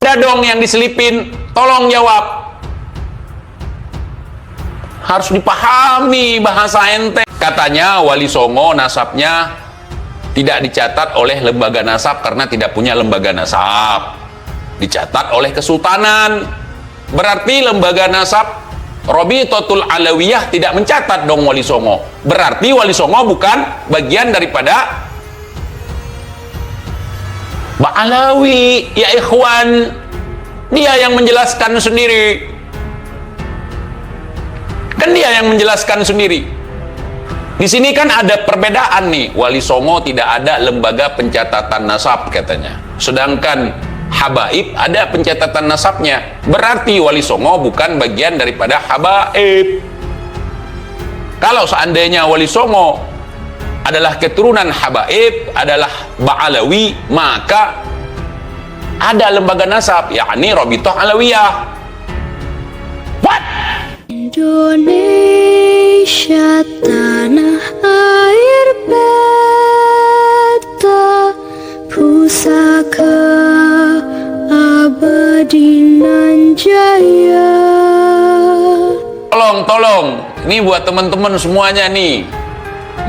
Ada dong yang diselipin, tolong jawab. Harus dipahami bahasa ente. Katanya Wali Songo nasabnya tidak dicatat oleh lembaga nasab karena tidak punya lembaga nasab. Dicatat oleh kesultanan. Berarti lembaga nasab Robitotul Alawiyah tidak mencatat dong Wali Songo. Berarti Wali Songo bukan bagian daripada Ba'alawi, ya ikhwan. Dia yang menjelaskan sendiri. Kan dia yang menjelaskan sendiri. Di sini kan ada perbedaan nih. Wali Songo tidak ada lembaga pencatatan nasab katanya. Sedangkan Habaib ada pencatatan nasabnya. Berarti Wali Songo bukan bagian daripada Habaib. Kalau seandainya Wali Songo adalah keturunan Habaib, adalah Ba'alawi, maka ada lembaga nasab, yakni Robitoh Alawiyah. What? Indonesia tanah air beta, pusaka abadi nan jaya. Tolong, ini buat teman-teman semuanya nih,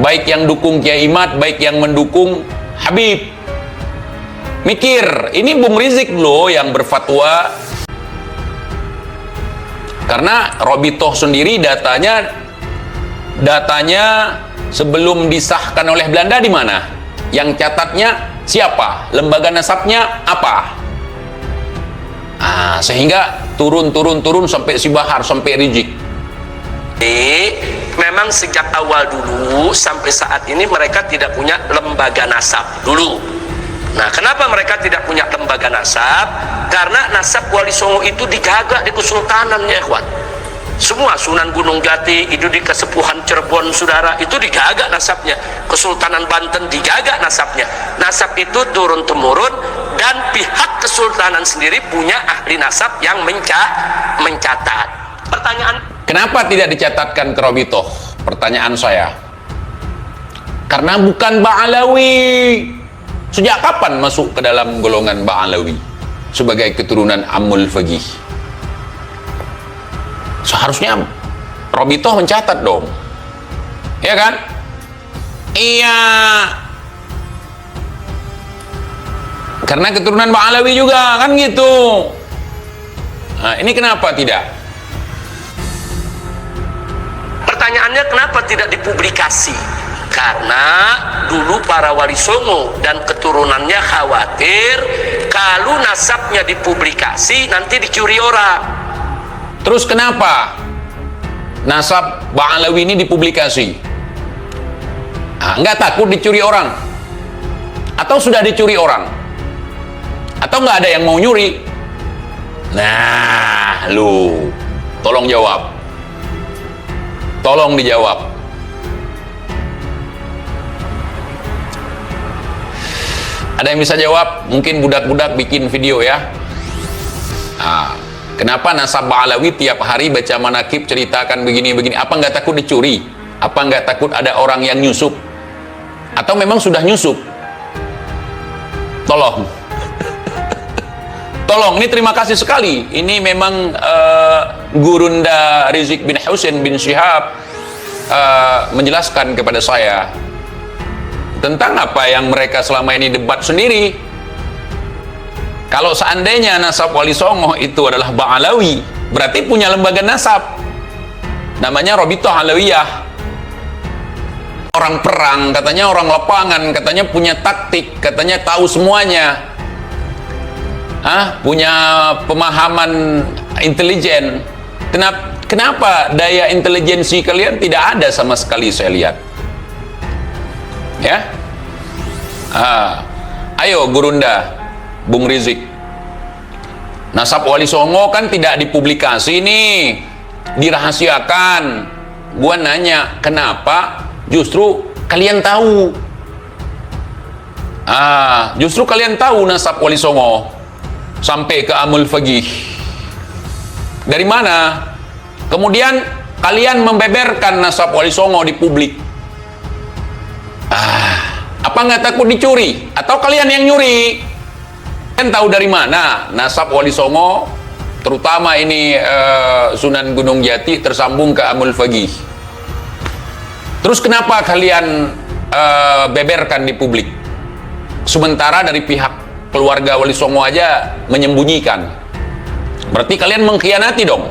baik yang dukung Kiai Imad, baik yang mendukung Habib. Mikir, ini Bung Rizik loh yang berfatwa. Karena Robitoh sendiri datanya sebelum disahkan oleh Belanda di mana? Yang catatnya siapa? Lembaga nasabnya apa? Sehingga turun sampai si Bahar, sampai Rizik. Memang sejak awal dulu sampai saat ini mereka tidak punya lembaga nasab dulu. Nah, kenapa mereka tidak punya lembaga nasab? Karena nasab Wali Songo itu digagak di kesultanan, ya ikhwan. Semua Sunan Gunung Jati itu di Kesepuhan Cirebon, saudara, itu digagak nasabnya. Kesultanan Banten digagak nasabnya. Nasab itu turun temurun, dan pihak kesultanan sendiri punya ahli nasab yang mencatat. Pertanyaan, kenapa tidak dicatatkan ke Robitoh? Pertanyaan saya. Karena bukan Ba'alawi. Sejak kapan masuk ke dalam golongan Ba'alawi sebagai keturunan Ammul Faqih? Seharusnya Robitoh mencatat dong, ya kan? Iya, karena keturunan Ba'alawi juga kan gitu. Nah, ini kenapa tidak? pertanyaannya kenapa tidak dipublikasi? Karena dulu para Wali Songo dan keturunannya khawatir kalau nasabnya dipublikasi nanti dicuri orang. Terus kenapa nasab Ba'alawi ini dipublikasi? Nggak takut dicuri orang? Atau sudah dicuri orang? Atau nggak ada yang mau nyuri? Nah, lu tolong jawab. Tolong dijawab. Ada yang bisa jawab? Mungkin budak-budak bikin video ya. Kenapa nasab Ba'alawi tiap hari baca manakib ceritakan begini-begini? Apa nggak takut dicuri? Apa nggak takut ada orang yang nyusup? Atau memang sudah nyusup? Tolong. Tolong, ini terima kasih sekali. Ini memang Gurunda Rizik bin Husain bin Syihab menjelaskan kepada saya tentang apa yang mereka selama ini debat sendiri. Kalau seandainya nasab Wali Songo itu adalah Ba'alawi, berarti punya lembaga nasab namanya Robitoh Alawiyah. Orang perang, katanya orang lapangan, katanya punya taktik, katanya tahu semuanya, punya pemahaman intelijen. Kenapa daya intelijensi kalian tidak ada sama sekali saya lihat? Ya, ayo Gurunda, Bung Rizik, nasab Wali Songo kan tidak dipublikasi nih, dirahasiakan. Gua nanya, kenapa justru kalian tahu? Justru kalian tahu nasab Wali Songo sampai ke Ammul Faqih. Dari mana? Kemudian kalian membeberkan nasab Wali Songo di publik. Apa nggak takut dicuri? Atau kalian yang nyuri? Kan tahu dari mana nasab Wali Songo, terutama ini Sunan Gunung Jati tersambung ke Amul Fagih. Terus kenapa kalian beberkan di publik? Sementara dari pihak keluarga Wali Songo aja menyembunyikan. Berarti kalian mengkhianati dong.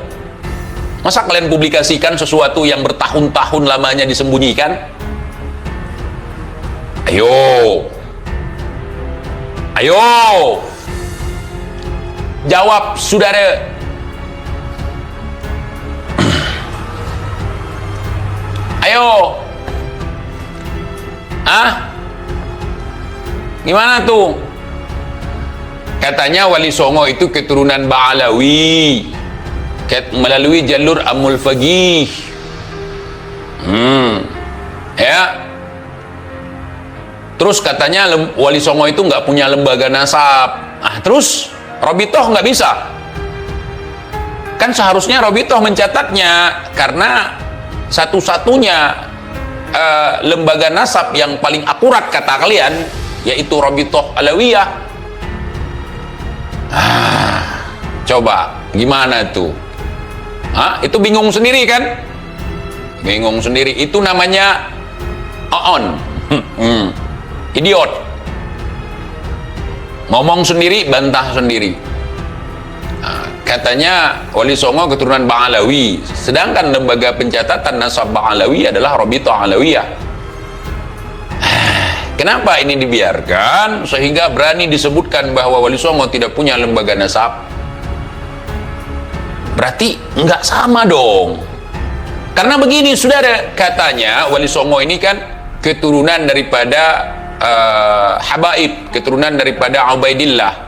Masa kalian publikasikan sesuatu yang bertahun-tahun lamanya disembunyikan? Ayo. Ayo. Jawab, saudara. Ayo. Gimana tuh? Katanya Wali Songo itu keturunan Ba'alawi melalui jalur Amul Fagih. Ya. Terus katanya Wali Songo itu nggak punya lembaga nasab. Terus Robitoh nggak bisa. Kan seharusnya Robitoh mencatatnya, karena satu-satunya lembaga nasab yang paling akurat kata kalian yaitu Robitoh Alawiyah. Coba gimana tuh? Itu bingung sendiri kan? Bingung sendiri. Itu namanya oon. Idiot. Ngomong sendiri, bantah sendiri. Katanya Wali Songo keturunan Ba'alawi, sedangkan lembaga pencatatan nasab Ba'alawi adalah Robitoh Alawiyah. Kenapa ini dibiarkan sehingga berani disebutkan bahwa Wali Songo tidak punya lembaga nasab? Berarti nggak sama dong. Karena begini, saudara, katanya Wali Songo ini kan keturunan daripada Habaib, keturunan daripada Ubaidillah.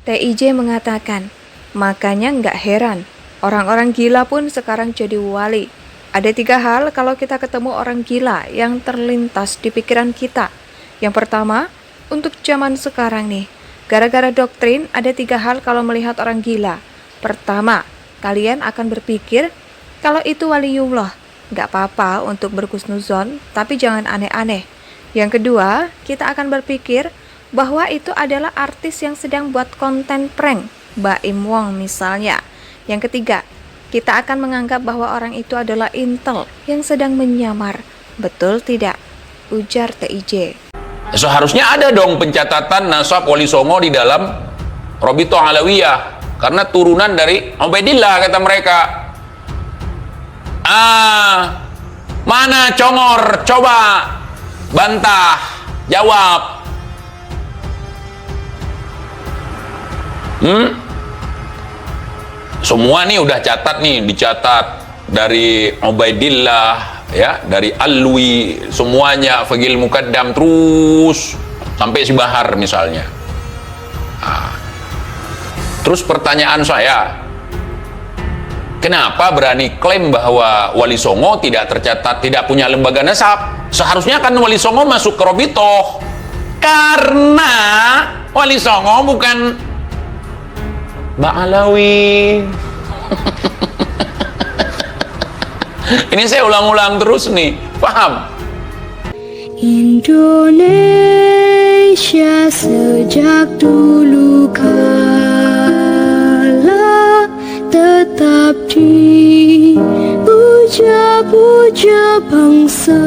TIJ mengatakan, makanya nggak heran, orang-orang gila pun sekarang jadi wali. Ada 3 hal kalau kita ketemu orang gila yang terlintas di pikiran kita. Yang pertama, untuk zaman sekarang nih, gara-gara doktrin ada 3 hal kalau melihat orang gila. Pertama, kalian akan berpikir kalau itu waliullah. Nggak apa-apa untuk berhusnuzon, tapi jangan aneh-aneh. Yang kedua, kita akan berpikir bahwa itu adalah artis yang sedang buat konten prank, Baim Wong misalnya. Yang ketiga, kita akan menganggap bahwa orang itu adalah intel yang sedang menyamar. Betul tidak? Ujar TIJ. Seharusnya ada dong pencatatan nasab Wali Songo di dalam Robitoh Alawiyah, karena turunan dari Ubaidillah kata mereka. Mana Congor? Coba bantah, jawab. Semua nih udah catat nih, dicatat dari Ubaidillah, ya, dari Alwi, semuanya Fagil Mukaddam terus sampai si Bahar misalnya. Terus pertanyaan saya, kenapa berani klaim bahwa Wali Songo tidak tercatat, tidak punya lembaga nasab? Seharusnya kan Wali Songo masuk ke Robitoh, karena Wali Songo bukan Ba'alawi. Ini saya ulang-ulang terus nih, paham? Indonesia sejak dulu kala tetap dipuja-puja bangsa.